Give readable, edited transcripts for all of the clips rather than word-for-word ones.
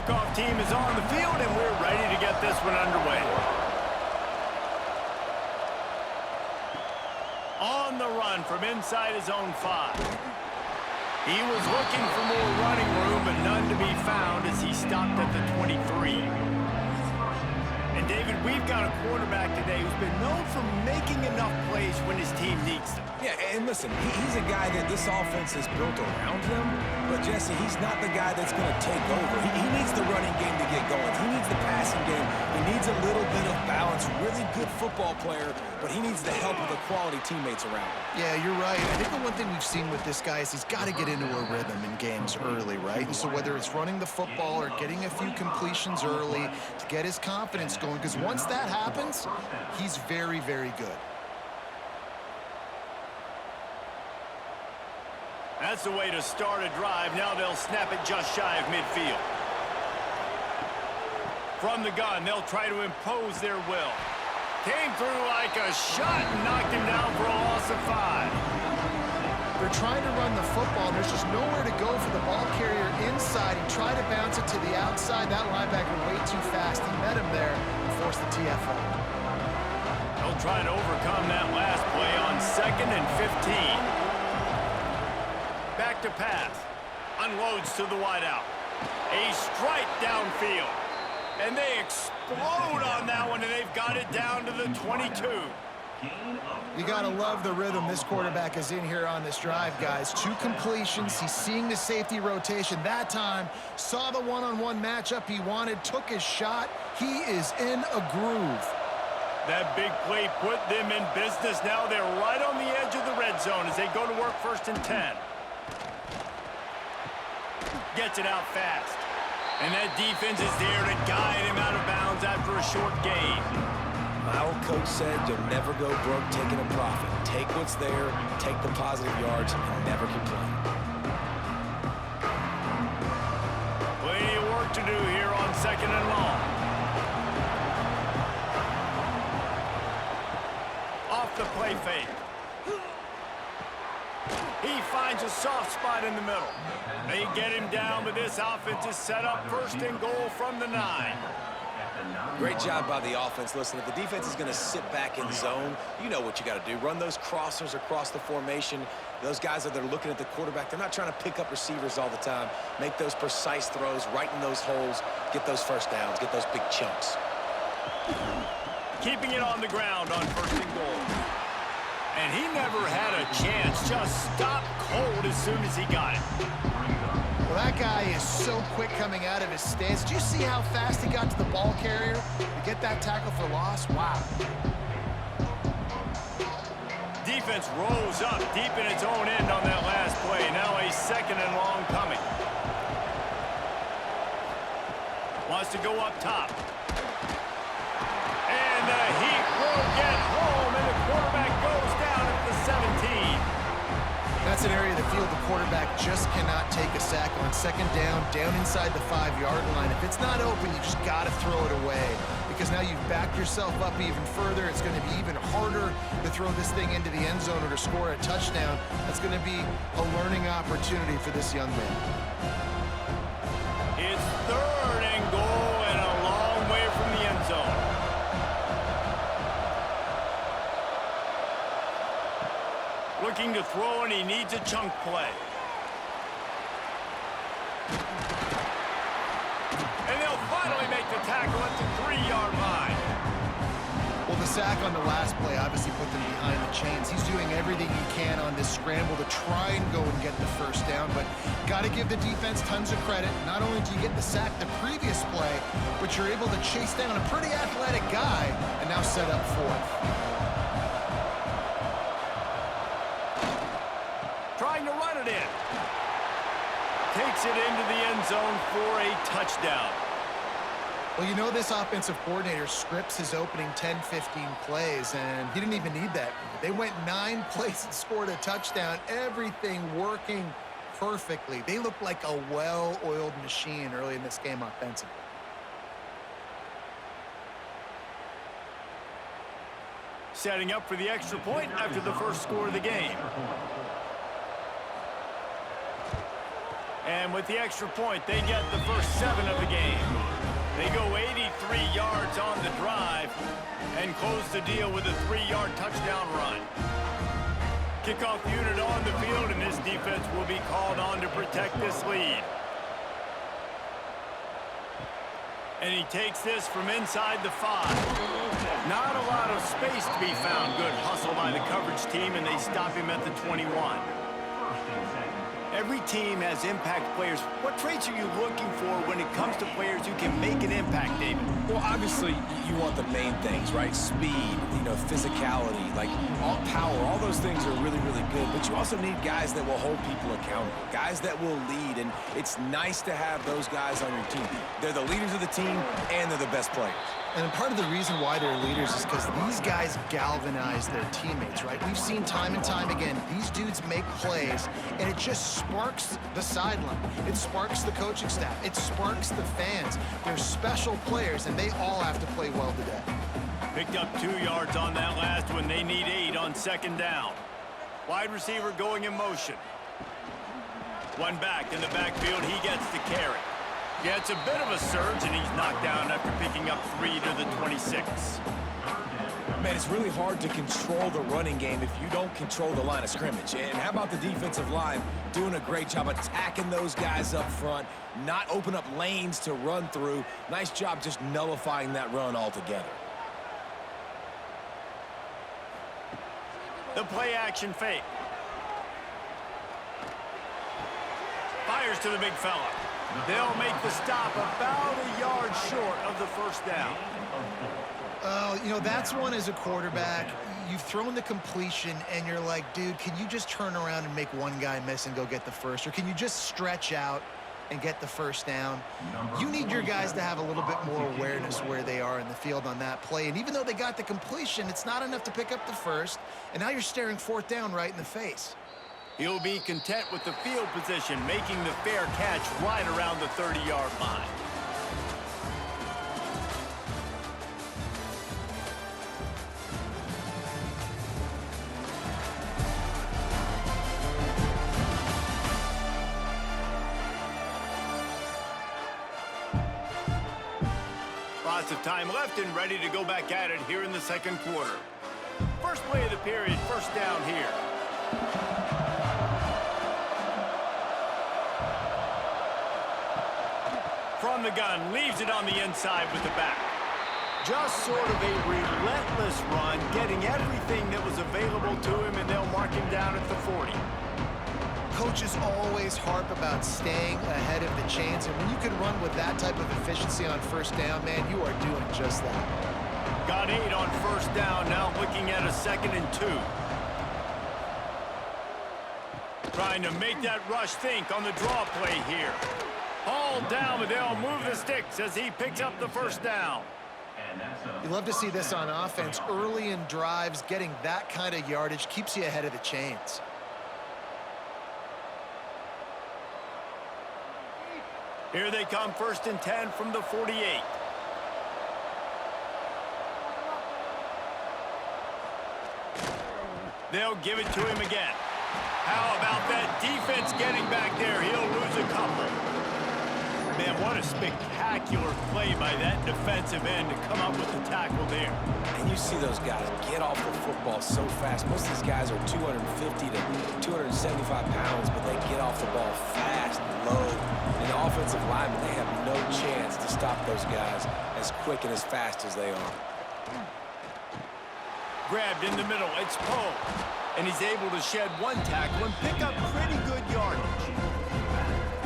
kickoff team is on the field, and we're ready to get this one underway. On the run from inside his own 5. He was looking for more running room, but none to be found as he stopped at the 23. And David, we've got a quarterback today who's been known for making enough plays when his team needs them. Yeah, and listen, he's a guy that this offense is built around him, but Jesse, he's not the guy that's going to take over. He needs the running game to get going. He needs the passing game. He needs a little bit of balance. Really good football player, but he needs the help of the quality teammates around him. Yeah, you're right. I think the one thing we've seen with this guy is he's got to get into a rhythm in games early, right? And so whether it's running the football or getting a few completions early to get his confidence going, because once that happens, he's very, very good. That's the way to start a drive. Now they'll snap it just shy of midfield. From the gun, they'll try to impose their will. Came through like a shot and knocked him down for a loss of 5. They're trying to run the football. There's just nowhere to go for the ball carrier inside. He tried to bounce it to the outside. That linebacker way too fast. He met him there and forced the TFL. They'll try to overcome that last play on 2nd and 15. Back to pass. Unloads to the wideout. A strike downfield. And they explode on that one, and they've got it down to the 22. You got to love the rhythm this quarterback is in here on this drive, guys. 2 completions. He's seeing the safety rotation. That time, saw the one-on-one matchup he wanted, took his shot. He is in a groove. That big play put them in business. Now they're right on the edge of the red zone as they go to work 1st and 10. Gets it out fast. And that defense is there to guide him out of bounds after a short gain. My old coach said you'll never go broke taking a profit. Take what's there, take the positive yards, and never complain. Plenty of work to do here on 2nd and long. Off the play fake. He finds a soft spot in the middle. They get him down, but this offense is set up 1st and goal from the 9. Great job by the offense. Listen, if the defense is going to sit back in zone, you know what you got to do. Run those crossers across the formation. Those guys that are looking at the quarterback, they're not trying to pick up receivers all the time. Make those precise throws, right in those holes, get those first downs, get those big chunks. Keeping it on the ground on 1st and goal. And he never had a chance. Just stopped cold as soon as he got it. Well, that guy is so quick coming out of his stance. Did you see how fast he got to the ball carrier to get that tackle for loss? Wow. Defense rolls up deep in its own end on that last play. Now a 2nd and long coming. Wants to go up top. And the heat will get home, and the quarterback goes down at the 17. That's an area of the field the quarterback just cannot take a sack on. 2nd down inside the 5-yard line. If it's not open, you just got to throw it away because now you've backed yourself up even further. It's going to be even harder to throw this thing into the end zone or to score a touchdown. That's going to be a learning opportunity for this young man. It's 3rd and goal and a long way from the end zone. Looking to throw, and he needs a chunk play. And they'll finally make the tackle at the 3-yard line. Well, the sack on the last play obviously put them behind the chains. He's doing everything he can on this scramble to try and go and get the 1st down, but got to give the defense tons of credit. Not only do you get the sack the previous play, but you're able to chase down a pretty athletic guy and now set up 4th. Trying to run it in. Takes it into the end zone for a touchdown. Well, you know this offensive coordinator scripts his opening 10, 15 plays, and he didn't even need that. They went 9 plays and scored a touchdown. Everything working perfectly. They look like a well-oiled machine early in this game offensively. Setting up for the extra point after the first score of the game. And with the extra point, they get the first 7 of the game. They go 83 yards on the drive and close the deal with a 3-yard touchdown run. Kickoff unit on the field, and this defense will be called on to protect this lead. And he takes this from inside the 5. Not a lot of space to be found. Good hustle by the coverage team, and they stop him at the 21. Every team has impact players. What traits are you looking for when it comes to players who can make an impact, David? Well, obviously, you want the main things, right? Speed, physicality, like all power, all those things are really, really good. But you also need guys that will hold people accountable, guys that will lead, and it's nice to have those guys on your team. They're the leaders of the team, and they're the best players. And part of the reason why they're leaders is because these guys galvanize their teammates, right? We've seen time and time again, these dudes make plays, and it just sparks the sideline. It sparks the coaching staff. It sparks the fans. They're special players, and they all have to play well today. Picked up 2 yards on that last one. They need 8 on 2nd down. Wide receiver going in motion. One back in the backfield. He gets the carry. Yeah, it's a bit of a surge, and he's knocked down after picking up 3 to the 26. Man, it's really hard to control the running game if you don't control the line of scrimmage. And how about the defensive line doing a great job attacking those guys up front, not open up lanes to run through. Nice job just nullifying that run altogether. The play action fake. Fires to the big fella. They'll make the stop about a yard short of the first down. Oh, that's one as a quarterback. You've thrown the completion, and you're like, dude, can you just turn around and make one guy miss and go get the first? Or can you just stretch out and get the first down? You need your guys to have a little bit more awareness where they are in the field on that play. And even though they got the completion, it's not enough to pick up the first. And now you're staring 4th down right in the face. He'll be content with the field position, making the fair catch right around the 30-yard line. Lots of time left and ready to go back at it here in the 2nd quarter. First play of the period, first down here. From the gun, leaves it on the inside with the back. Just sort of a relentless run, getting everything that was available to him, and they'll mark him down at the 40. Coaches always harp about staying ahead of the chains, and when you can run with that type of efficiency on first down, man, you are doing just that. Got 8 on first down, now looking at a 2nd and 2. Trying to make that rush think on the draw play here. Hauled down, but they'll move the sticks as he picks up the first down. You love to see this on offense. Early in drives, getting that kind of yardage keeps you ahead of the chains. Here they come, 1st and 10 from the 48. They'll give it to him again. How about that defense getting back there? He'll lose a couple. Man, what a spectacular play by that defensive end to come up with the tackle there. And you see those guys get off the football so fast. Most of these guys are 250 to 275 pounds, but they get off the ball fast and low. And the offensive linemen, they have no chance to stop those guys as quick and as fast as they are. Grabbed in the middle, it's Poe. And he's able to shed one tackle and pick up pretty good yardage.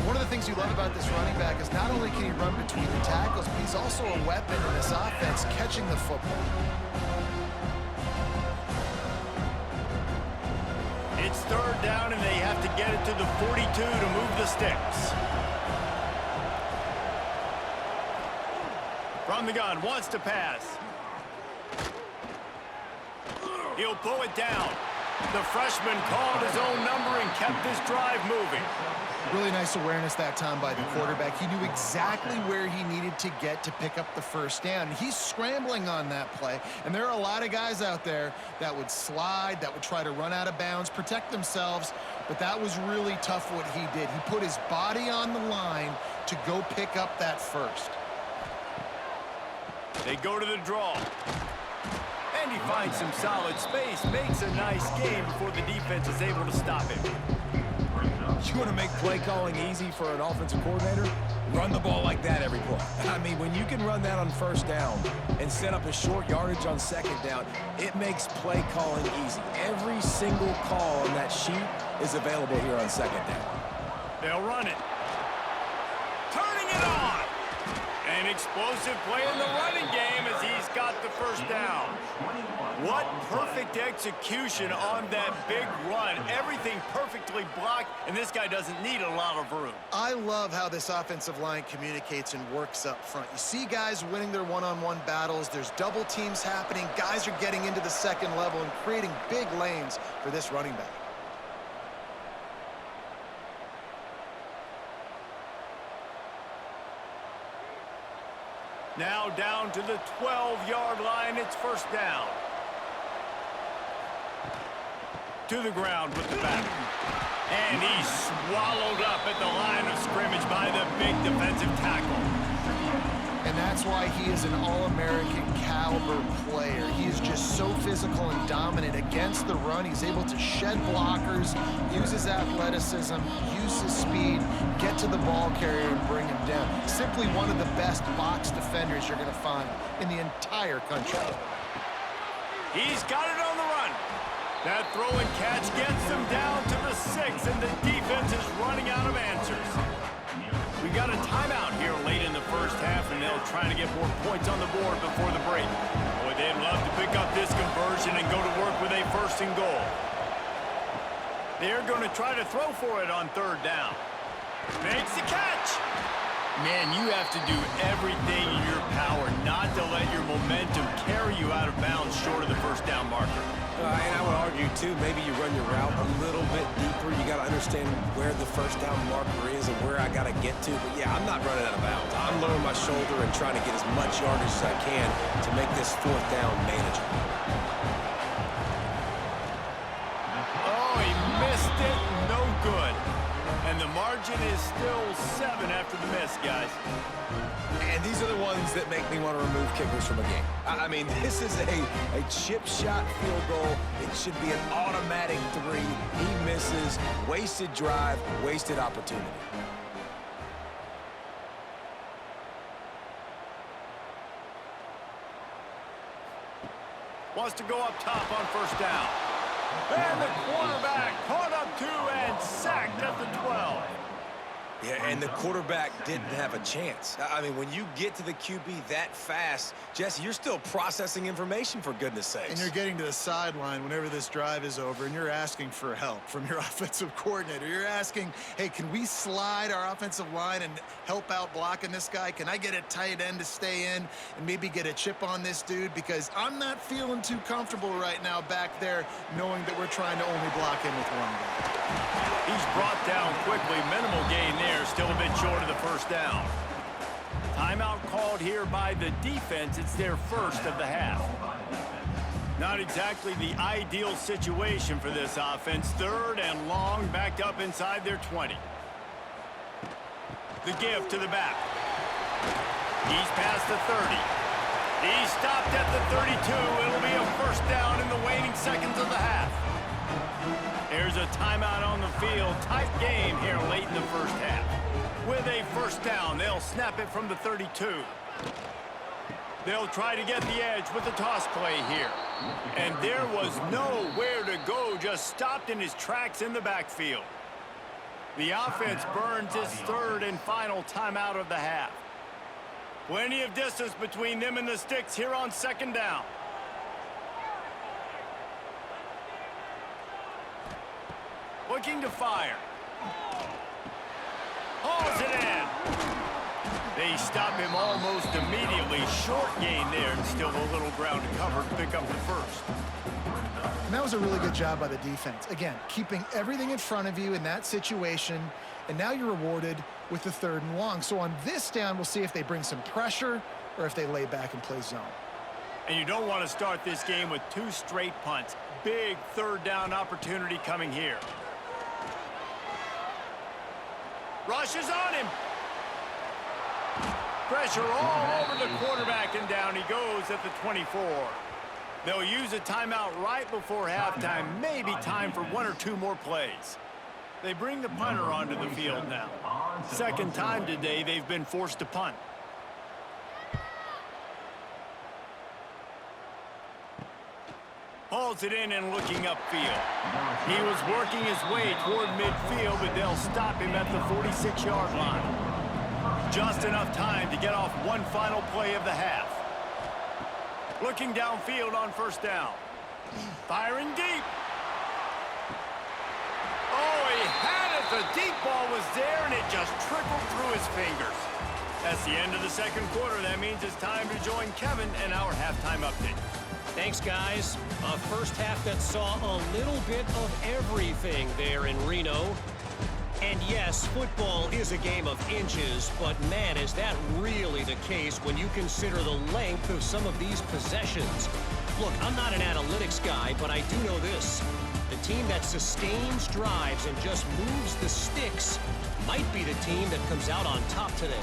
One of the things you love about this running back is not only can he run between the tackles, but he's also a weapon in this offense, catching the football. It's 3rd down, and they have to get it to the 42 to move the sticks. From the gun, wants to pass. He'll pull it down. The freshman called his own number and kept this drive moving. Really nice awareness that time by the quarterback. He knew exactly where he needed to get to pick up the first down. He's scrambling on that play, and there are a lot of guys out there that would slide, that would try to run out of bounds, protect themselves, but that was really tough what he did. He put his body on the line to go pick up that first. They go to the draw. And he finds some solid space, makes a nice game before the defense is able to stop him. You want to make play calling easy for an offensive coordinator? Run the ball like that every play. I mean, when you can run that on first down and set up a short yardage on second down, it makes play calling easy. Every single call on that sheet is available here on second down. They'll run it. Turning it on. An explosive play in the running game as he's got the first down. What perfect execution on that big run. Everything perfectly blocked, and this guy doesn't need a lot of room. I love how this offensive line communicates and works up front. You see guys winning their one-on-one battles. There's double teams happening. Guys are getting into the second level and creating big lanes for this running back. Now down to the 12-yard line. It's first down. To the ground with the back. And he's swallowed up at the line of scrimmage by the big defensive tackle. And that's why he is an All-American caliber player. He is just so physical and dominant against the run. He's able to shed blockers, use his athleticism, use his speed, get to the ball carrier and bring him down. Simply one of the best box defenders you're going to find in the entire country. He's got it on the run. That throw and catch gets them down to the 6, and the defense is running out of answers. We got a timeout here late in the first half, and they'll try to get more points on the board before the break. Boy, they'd love to pick up this conversion and go to work with a first and goal. They're going to try to throw for it on third down. Makes the catch. Man, you have to do everything in your power not to let your momentum carry you out of bounds short of the first down marker. And I would argue, too, maybe you run your route a little bit deeper. You got to understand where the first down marker is and where I got to get to. But, yeah, I'm not running out of bounds. I'm lowering my shoulder and trying to get as much yardage as I can to make this fourth down manageable. Oh, he missed it. No good. And the margin is still 7 after the miss, guys. And these are the ones that make me want to remove kickers from a game. I mean, this is a chip shot field goal. It should be an automatic 3. He misses. Wasted drive, wasted opportunity. Wants to go up top on first down. And the quarterback caught up 2 and sacked at the 12. Yeah, and the quarterback didn't have a chance. I mean, when you get to the QB that fast, Jesse, you're still processing information, for goodness sakes. And you're getting to the sideline whenever this drive is over, and you're asking for help from your offensive coordinator. You're asking, hey, can we slide our offensive line and help out blocking this guy? Can I get a tight end to stay in and maybe get a chip on this dude? Because I'm not feeling too comfortable right now back there knowing that we're trying to only block him with one guy. He's brought down quickly. Minimal gain there. Still a bit short of the first down. Timeout called here by the defense. It's their first of the half. Not exactly the ideal situation for this offense. Third and long, backed up inside their 20. The give to the back. He's past the 30. He stopped at the 32. It'll be a first down in the waning seconds of the half. There's a timeout on the field. Tight game here late in the first half. With a first down, they'll snap it from the 32. They'll try to get the edge with the toss play here. And there was nowhere to go, just stopped in his tracks in the backfield. The offense burns its third and final timeout of the half. Plenty of distance between them and the sticks here on second down. Looking to fire. Hauls it in. They stop him almost immediately. Short gain there, and still a little ground to cover to pick up the first. And that was a really good job by the defense. Again, keeping everything in front of you in that situation and now you're rewarded with the 3rd and long. So on this down, we'll see if they bring some pressure or if they lay back and play zone. And you don't want to start this game with 2 straight punts. Big 3rd down opportunity coming here. Rushes on him. Pressure all over the quarterback, and down he goes at the 24. They'll use a timeout right before halftime, maybe time for 1 or 2 more plays. They bring the punter onto the field now. 2nd time today they've been forced to punt. Hauls it in and looking upfield. He was working his way toward midfield, but they'll stop him at the 46-yard line. Just enough time to get off one final play of the half. Looking downfield on 1st down. Firing deep. Oh, he had it. The deep ball was there, and it just trickled through his fingers. That's the end of the 2nd quarter. That means it's time to join Kevin and our halftime update. Thanks, guys. A first half that saw a little bit of everything there in Reno. And yes, football is a game of inches, but man, is that really the case when you consider the length of some of these possessions. Look, I'm not an analytics guy, but I do know this. The team that sustains drives and just moves the sticks might be the team that comes out on top today.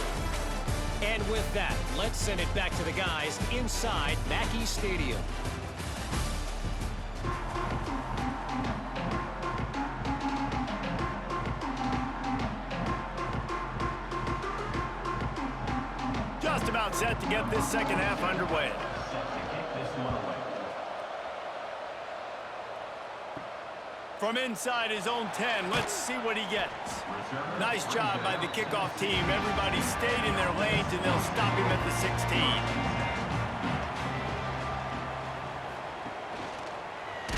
And with that, let's send it back to the guys inside Mackey Stadium. Just about set to get this 2nd half underway. From inside his own 10, let's see what he gets. Nice job by the kickoff team. Everybody stayed in their lanes, and they'll stop him at the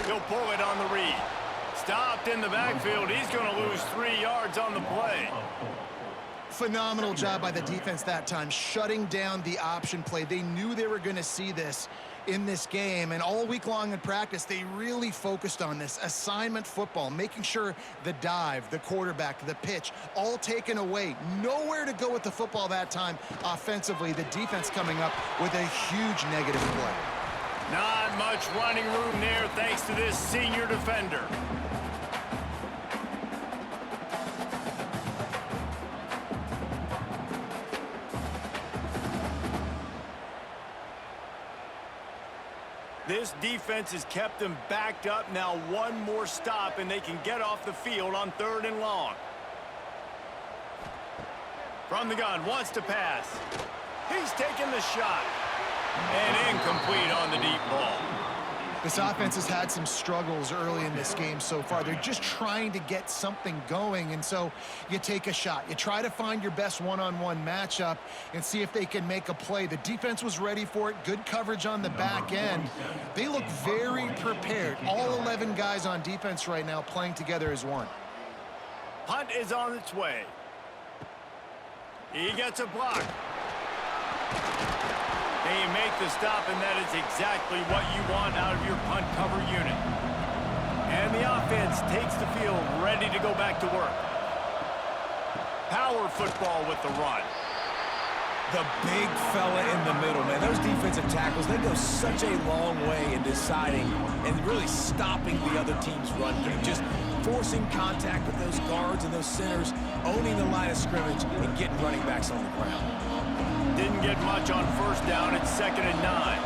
16. He'll pull it on the read. Stopped in the backfield. He's going to lose 3 yards on the play. Phenomenal job by the defense that time, shutting down the option play. They knew they were going to see this in this game, and all week long in practice, they really focused on this assignment football, making sure the dive, the quarterback, the pitch, all taken away. Nowhere to go with the football that time offensively. The defense coming up with a huge negative play. Not much running room there thanks to this senior defender. This defense has kept them backed up. Now 1 more stop, and they can get off the field on 3rd and long. From the gun, wants to pass. He's taking the shot. And incomplete on the deep ball. This offense has had some struggles early in this game so far. They're just trying to get something going, and so you take a shot. You try to find your best one-on-one matchup and see if they can make a play. The defense was ready for it. Good coverage on the back end. They look very prepared. All 11 guys on defense right now playing together as one. Punt is on its way. He gets a block. They make the stop, and that is exactly what you want out of your punt cover unit. And the offense takes the field ready to go back to work. Power football with the run. The big fella in the middle, man. Those defensive tackles, they go such a long way in deciding and really stopping the other team's run game. Just forcing contact with those guards and those centers, owning the line of scrimmage, and getting running backs on the ground. Didn't get much on 1st down. It's 2nd and 9.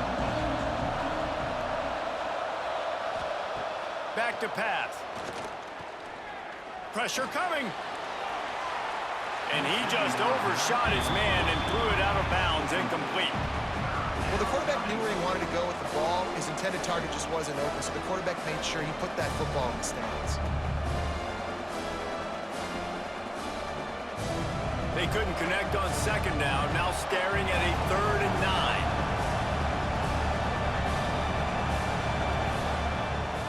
Back to pass. Pressure coming. And he just overshot his man and threw it out of bounds, incomplete. Well, the quarterback knew where he wanted to go with the ball. His intended target just wasn't open, so the quarterback made sure he put that football in the stands. They couldn't connect on 2nd down, now staring at a 3rd and 9.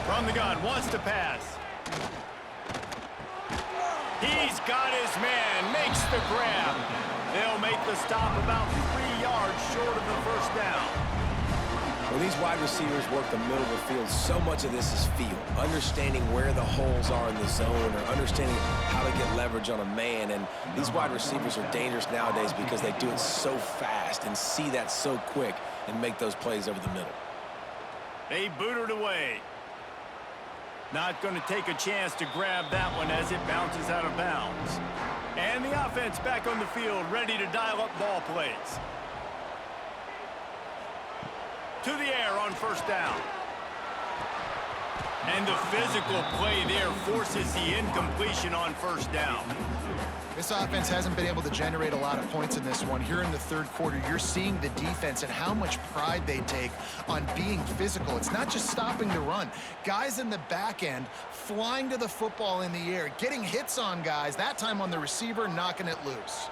From the gun, wants to pass. He's got his man, makes the grab. They'll make the stop about 3 yards short of the 1st down. Well, these wide receivers work the middle of the field. So much of this is feel, understanding where the holes are in the zone or understanding how to get leverage on a man. And these wide receivers are dangerous nowadays because they do it so fast and see that so quick and make those plays over the middle. They boot it away. Not going to take a chance to grab that one as it bounces out of bounds. And the offense back on the field, ready to dial up ball plays. To the air on first down. And the physical play there forces the incompletion on first down. This offense hasn't been able to generate a lot of points in this one. Here in the third quarter, you're seeing the defense and how much pride they take on being physical. It's not just stopping the run. Guys in the back end flying to the football in the air, getting hits on guys, that time on the receiver, knocking it loose.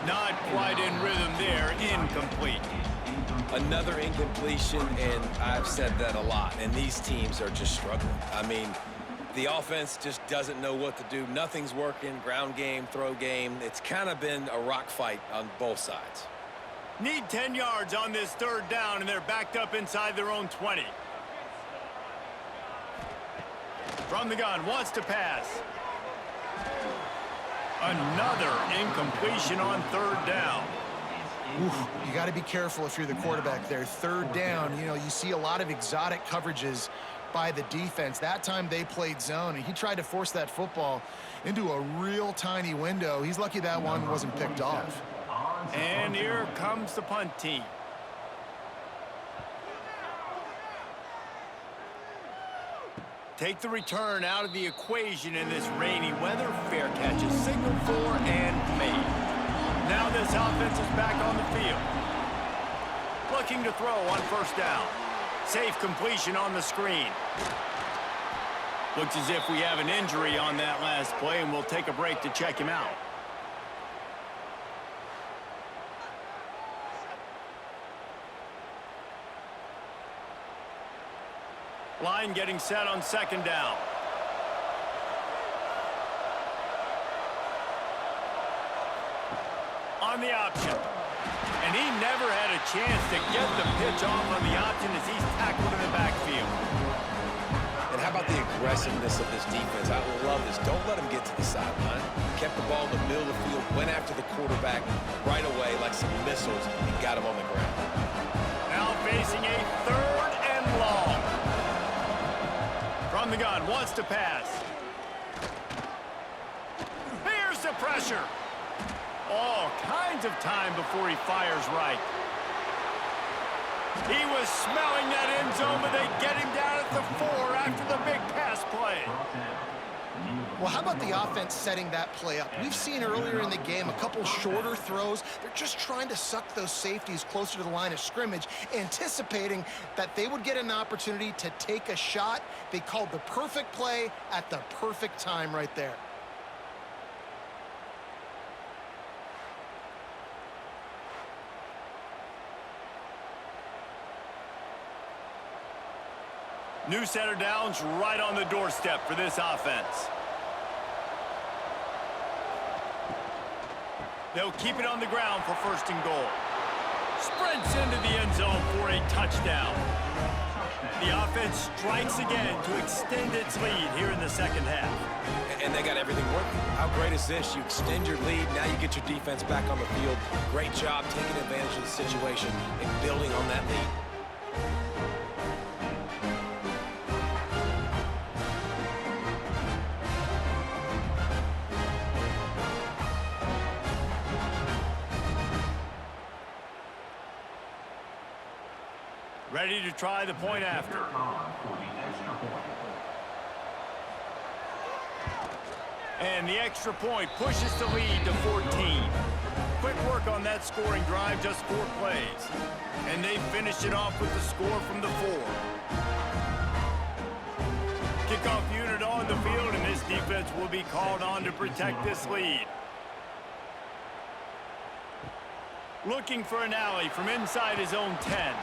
Not quite in rhythm there, incomplete. Another incompletion, and I've said that a lot, and these teams are just struggling. I mean, the offense just doesn't know what to do. Nothing's working, ground game, throw game. It's kind of been a rock fight on both sides. Need 10 yards on this third down, and they're backed up inside their own 20. From the gun, wants to pass. Another incompletion on third down. Oof, you got to be careful if you're the quarterback there. Third down, you know, you see a lot of exotic coverages by the defense. That time they played zone, and he tried to force that football into a real tiny window. He's lucky that one wasn't picked off. And here comes the punt team. Take the return out of the equation in this rainy weather. Fair catch is signaled for and made. Now this offense is back on the field. Looking to throw on first down. Safe completion on the screen. Looks as if we have an injury on that last play, and we'll take a break to check him out. Line getting set on second down. On the option. And he never had a chance to get the pitch off on the option as he's tackled in the backfield. And how about the aggressiveness of this defense? I love this. Don't let him get to the sideline. Kept the ball in the middle of the field, went after the quarterback right away like some missiles, and got him on the ground. Now facing a third and long. From the gun, wants to pass. Here's the pressure. All kinds of time before he fires right. He was smelling that end zone, but they get him down at the 4 after the big pass play. Well, how about the offense setting that play up? We've seen earlier in the game a couple shorter throws. They're just trying to suck those safeties closer to the line of scrimmage, anticipating that they would get an opportunity to take a shot. They called the perfect play at the perfect time right there. New set of downs right on the doorstep for this offense. They'll keep it on the ground for first and goal. Sprints into the end zone for a touchdown. The offense strikes again to extend its lead here in the second half. And they got everything working. How great is this? You extend your lead, now you get your defense back on the field. Great job taking advantage of the situation and building on that lead. Ready to try the point after. And the extra point pushes the lead to 14. Quick work on that scoring drive, just 4 plays. And they finish it off with the score from the 4. Kickoff unit on the field, and this defense will be called on to protect this lead. Looking for an alley from inside his own 10.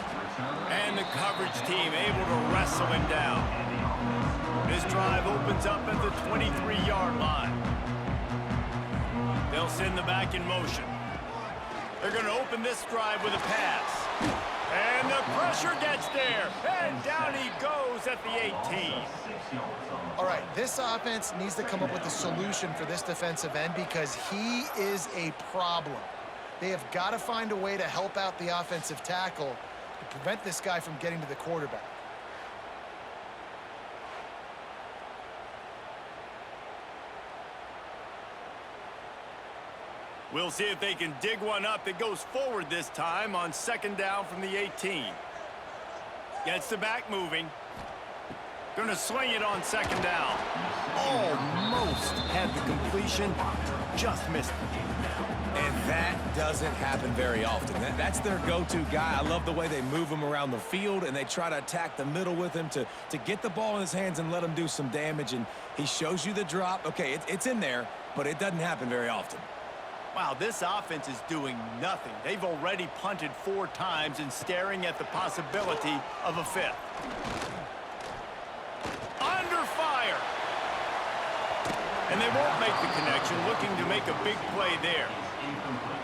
And the coverage team able to wrestle him down. This drive opens up at the 23-yard line. They'll send the back in motion. They're going to open this drive with a pass. And the pressure gets there. And down he goes at the 18. All right, this offense needs to come up with a solution for this defensive end because he is a problem. They have got to find a way to help out the offensive tackle to prevent this guy from getting to the quarterback. We'll see if they can dig one up that goes forward this time on second down from the 18. Gets the back moving. Gonna swing it on second down. Almost had the completion, just missed it. And that doesn't happen very often. That's their go-to guy. I love the way they move him around the field, and they try to attack the middle with him to get the ball in his hands and let him do some damage. And he shows you the drop. Okay, it's in there, but it doesn't happen very often. Wow, this offense is doing nothing. They've already punted 4 times and staring at the possibility of a 5th. Under fire! And they won't make the connection, looking to make a big play there.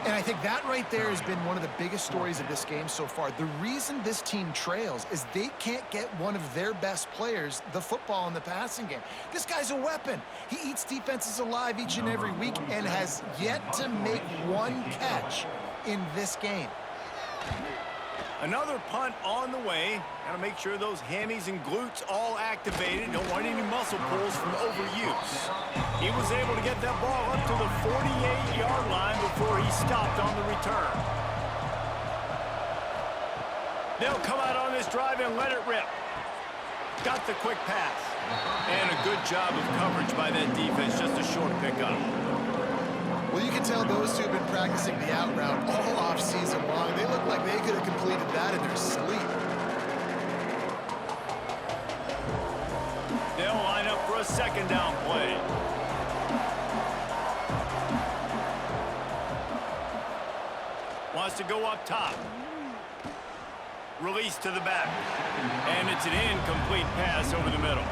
And I think that right there has been one of the biggest stories of this game so far. The reason this team trails is they can't get one of their best players the football in the passing game. This guy's a weapon. He eats defenses alive each and every week and has yet to make one catch in this game. Another punt on the way. Got to make sure those hammies and glutes all activated. Don't want any muscle pulls from overuse. He was able to get that ball up to the 48-yard line before he stopped on the return. They'll come out on this drive and let it rip. Got the quick pass. And a good job of coverage by that defense. Just a short pickup. Well, you can tell those two have been practicing the out route all off season long. They look like they could have completed that in their sleep. They'll line up for a second down play. Wants to go up top. Release to the back. And it's an incomplete pass over the middle.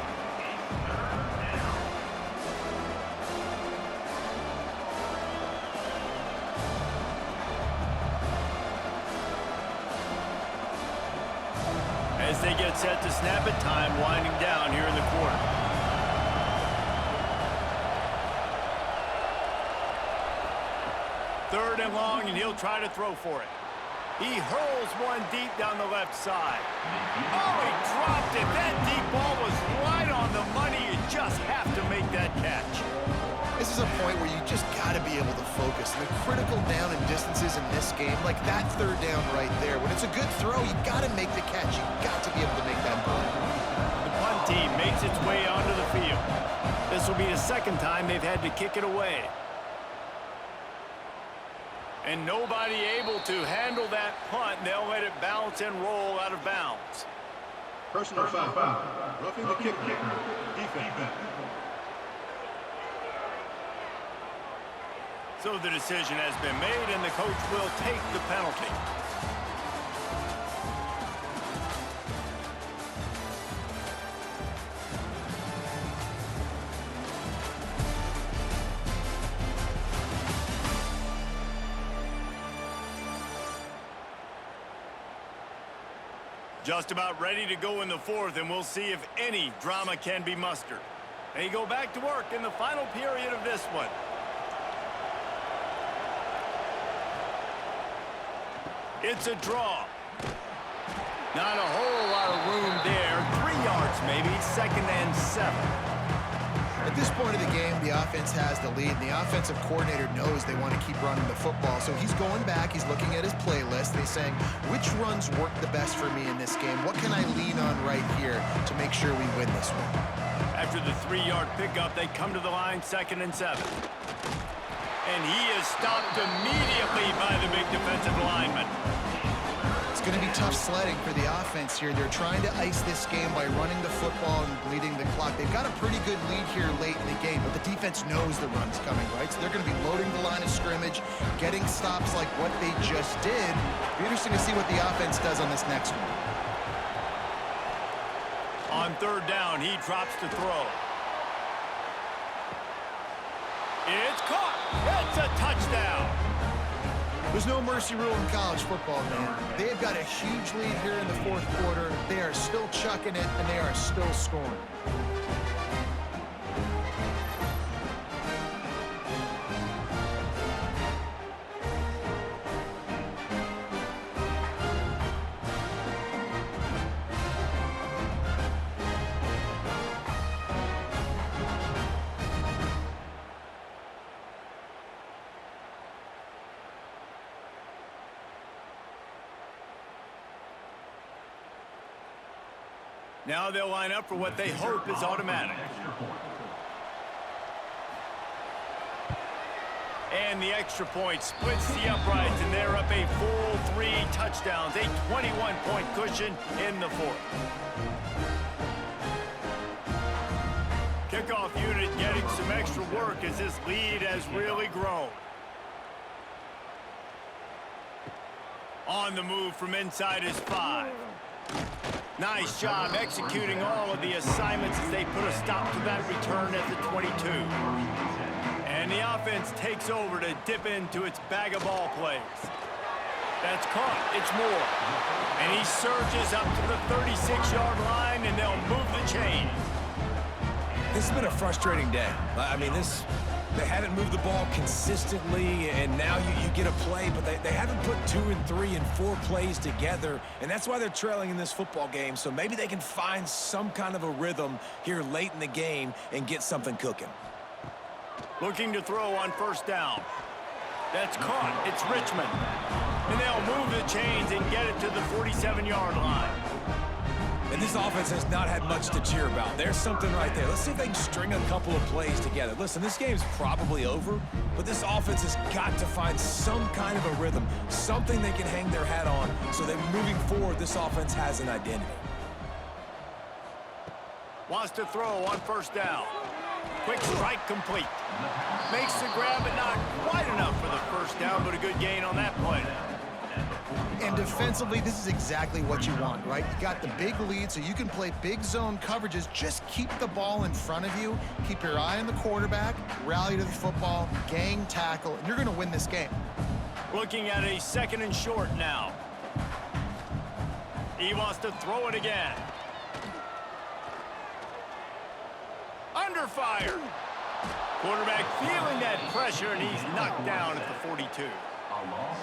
As they get set to snap it, time winding down here in the quarter. Third and long, and he'll try to throw for it. He hurls one deep down the left side. Oh, he dropped it. That deep ball was right on the money. You just have to make that catch. This is a point where you just got to be able to focus. The critical down and distances in this game, like that third down right there. When it's a good throw, you got to make the catch. You got to be able to make that play. The punt team makes its way onto the field. This will be the second time they've had to kick it away. And nobody able to handle that punt. They'll let it bounce and roll out of bounds. Personal foul. Roughing the kicker. Defense. So the decision has been made, and the coach will take the penalty. Just about ready to go in the fourth, and we'll see if any drama can be mustered. They go back to work in the final period of this one. It's a draw. Not a whole lot of room there. 3 yards maybe, 2nd and 7. At this point of the game, the offense has the lead. The offensive coordinator knows they want to keep running the football. So he's going back, he's looking at his playlist, and he's saying, which runs work the best for me in this game? What can I lean on right here to make sure we win this one? After the 3-yard pickup, they come to the line, 2nd and 7. And he is stopped immediately by the big defensive lineman. It's going to be tough sledding for the offense here. They're trying to ice this game by running the football and bleeding the clock. They've got a pretty good lead here late in the game, but the defense knows the run's coming, right? So they're going to be loading the line of scrimmage, getting stops like what they just did. It'll be interesting to see what the offense does on this next one. On 3rd down, he drops to throw. It's caught. It's a touchdown. There's no mercy rule in college football, man. They've got a huge lead here in the fourth quarter. They are still chucking it, and they are still scoring. Now they'll line up for what they hope is automatic. And the extra point splits the uprights, and they're up a full 3 touchdowns, a 21-point cushion in the fourth. Kickoff unit getting some extra work as this lead has really grown. On the move from inside his 5. Nice job executing all of the assignments as they put a stop to that return at the 22. And the offense takes over to dip into its bag of ball plays. That's caught. It's Moore. And he surges up to the 36-yard line, and they'll move the chain. This has been a frustrating day. I mean, they haven't moved the ball consistently, and now you get a play, but they haven't put 2 and 3 and 4 plays together, and that's why they're trailing in this football game. So maybe they can find some kind of a rhythm here late in the game and get something cooking. Looking to throw on first down. That's caught. It's Richmond. And they'll move the chains and get it to the 47-yard line. And this offense has not had much to cheer about. There's something right there. Let's see if they can string a couple of plays together. Listen, this game's probably over, but this offense has got to find some kind of a rhythm, something they can hang their hat on so that moving forward, this offense has an identity. Wants to throw on first down. Quick strike complete. Makes the grab, but not quite enough for the first down, but a good gain on that play. And defensively, this is exactly what you want, right? You got the big lead, so you can play big zone coverages. Just keep the ball in front of you. Keep your eye on the quarterback. Rally to the football. Gang tackle. And you're going to win this game. Looking at a 2nd and short now. He wants to throw it again. Under fire. Quarterback feeling that pressure, and he's knocked down at the 42.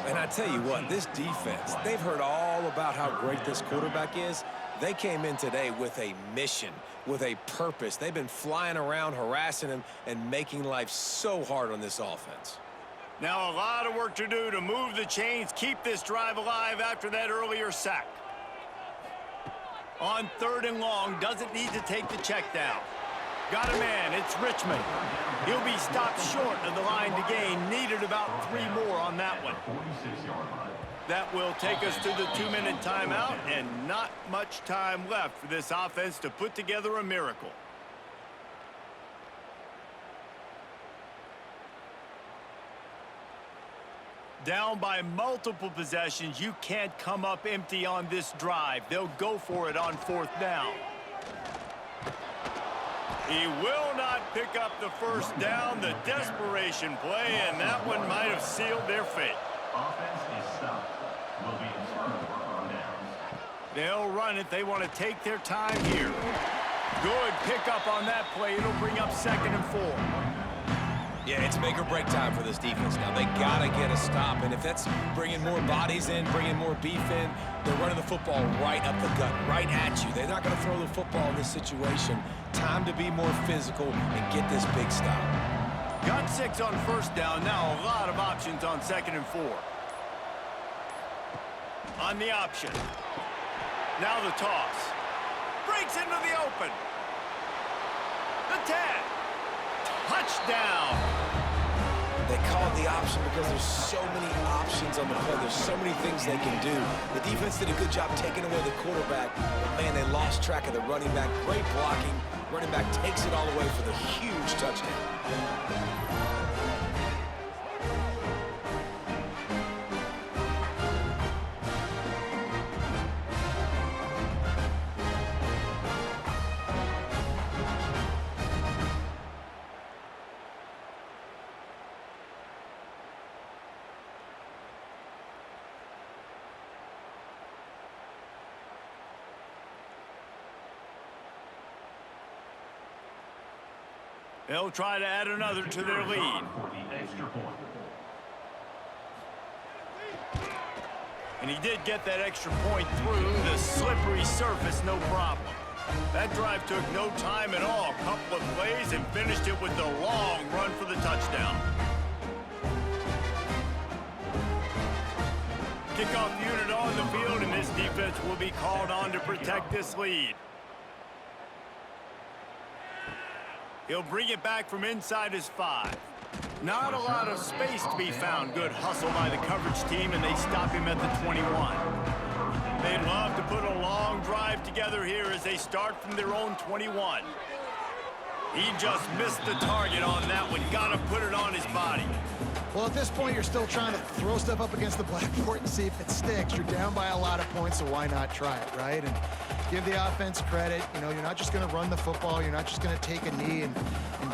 And I tell you what, this defense, they've heard all about how great this quarterback is. They came in today with a mission, with a purpose. They've been flying around, harassing him, and making life so hard on this offense. Now a lot of work to do to move the chains, keep this drive alive after that earlier sack. On 3rd and long, doesn't need to take the check down. Got a man, it's Richmond. He'll be stopped short of the line to gain. Needed about 3 more on that one. That will take us to the 2-minute timeout, and not much time left for this offense to put together a miracle. Down by multiple possessions, you can't come up empty on this drive. They'll go for it on 4th down. He will not pick up the first down. The desperation play, and that one might have sealed their fate. Offense is stopped. Will be in turnover on downs. They'll run it. They want to take their time here. Good pickup on that play. It'll bring up 2nd and 4. Yeah, it's make or break time for this defense now. They got to get a stop, and if that's bringing more bodies in, bringing more beef in, they're running the football right up the gut, right at you. They're not going to throw the football in this situation. Time to be more physical and get this big stop. Got 6 on first down. Now a lot of options on 2nd and 4. On the option. Now the toss. Breaks into the open. The tag. Touchdown. They call it the option because there's so many options on the play. There's so many things they can do. The defense did a good job taking away the quarterback. But, man, they lost track of the running back. Great blocking. Running back takes it all the way for the huge touchdown. They'll try to add another to their lead. For the extra point. And he did get that extra point through the slippery surface, no problem. That drive took no time at all. A couple of plays and finished it with a long run for the touchdown. Kickoff unit on the field, and this defense will be called on to protect this lead. He'll bring it back from inside his 5. Not a lot of space to be found. Good hustle by the coverage team, and they stop him at the 21. They'd love to put a long drive together here as they start from their own 21. He just missed the target on that one. Got to put it on his body. Well, at this point, you're still trying to throw stuff up against the blackboard and see if it sticks. You're down by a lot of points, so why not try it, right? And give the offense credit. You know, you're not just going to run the football. You're not just going to take a knee and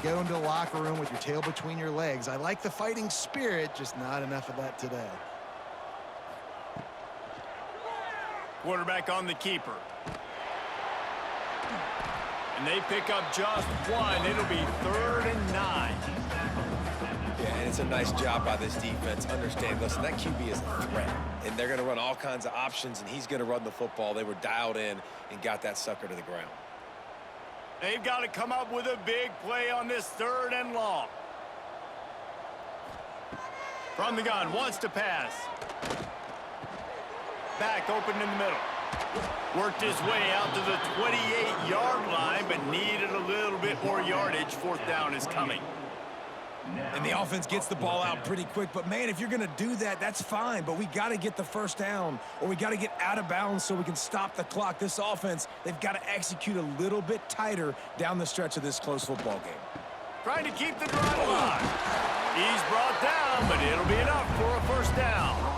go into the locker room with your tail between your legs. I like the fighting spirit, just not enough of that today. Quarterback on the keeper. And they pick up just one. It'll be 3rd and 9. Yeah, and it's a nice job by this defense. Understand, listen, that QB is a threat, and they're going to run all kinds of options, and he's going to run the football. They were dialed in and got that sucker to the ground. They've got to come up with a big play on this 3rd and long. From the gun, wants to pass. Back open in the middle. Worked his way out to the 28-yard line, but needed a little bit more yardage. 4th down is coming. And the offense gets the ball out pretty quick. But, man, if you're going to do that, that's fine. But we got to get the 1st down, or we got to get out of bounds so we can stop the clock. This offense, they've got to execute a little bit tighter down the stretch of this close football game. Trying to keep the drive alive. He's brought down, but it'll be enough for a 1st down.